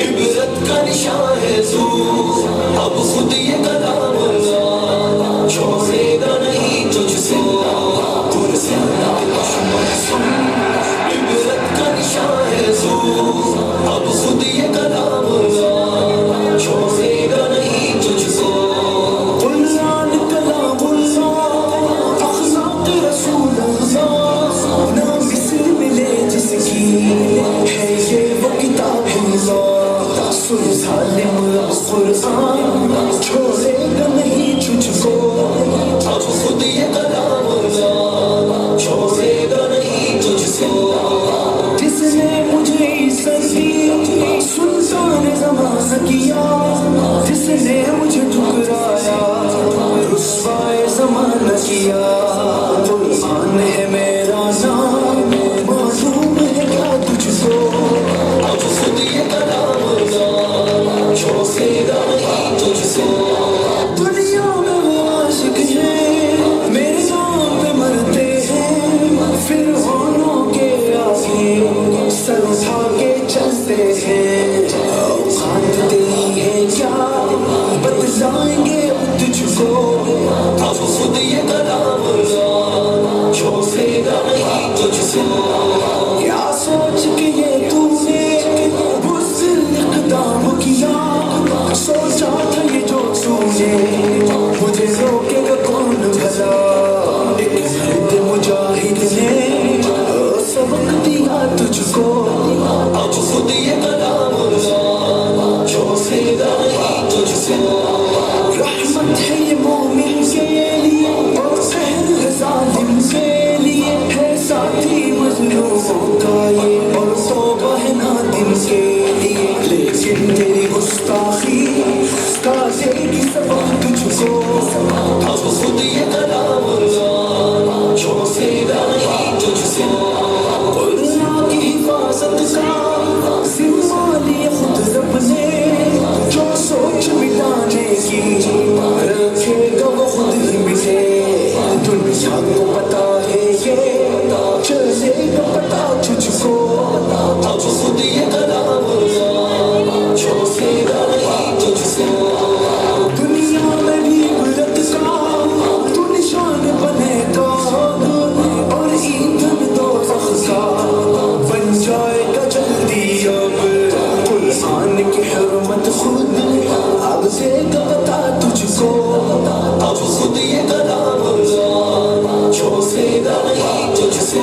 इबरत का निशान है तू, अब खुद ये कलाम अल्लाह छोड़ेगा नहीं तुझसे, तुझसे इबरत का निशान है तू, अब खुद ये कलाम अल्लाह छोड़ेगा नहीं तुझसे। कुरान कलामुल्लाह अखलाक रसूल अल्लाह, ना मिस्र मिले जिसकी है ये वो किताब अल्लाह। सुन सालिम कुरान छोड़ेगा नहीं तुझको, अब खुद ये कलाम अल्लाह छोड़ेगा नहीं तुझसे। जिसने मुझे इज्जत दी सुल्तान ज़माना किया, जिसने मुझे ठुकराया रुस्वाए ज़माना किया। कुरान है मेरा नाम, मालूम है क्या तुझको, अब खुद ये कलाम अल्लाह छोड़ेगा नहीं तुझसे। दुनिया में वो आशिक हैं मेरे नाम पे मरते हैं, फिर होनों के आगे सर उठा के चलते हैं। औकात तेरी है क्या बतलाएंगे तुझको, अब खुद ये कलाम अल्लाह छोड़ेगा नहीं तुझसे। क्या सोच के ये तूने बुज़दिल इक़दाम किया, सोचा था ये जो तूने मुझे रोकेगा कौन भला। एक मर्द मुजाहिद ने सबक दिया तुझको, अब खुद ये कलाम अल्लाह छोड़ेगा नहीं तुझसे। रहमत है ये मोमिन के लिए और कहर है ज़ालिम के लिए, है साथी मज़लूमों का ये और तौबा है नादिम के लिए। लेकिन तेरी गुस्ताखी का देगी सबक तुझको, अब खुद ये कलाम अल्लाह छोड़ेगा नहीं तुझसे। कुरान की हिफाजत का ज़िम्मा लिया खुद रब ने, जो सोच मिटाने की रखेगा वो खुद ही मिटे। दुनिया को पता है ये चलेगा पता तुझको, अब खुद ये कलाम अल्लाह छोड़ेगा नहीं तुझसे। दुनिया में भी इबरत का तू निशान बनेगा और ईंधन दोज़ख का बन जाएगा जल्दी अब। कुरान की हुर्मत खुद अब देगा पता तुझको, अब खुद ये कलाम अल्लाह छोड़ेगा नहीं तुझसे।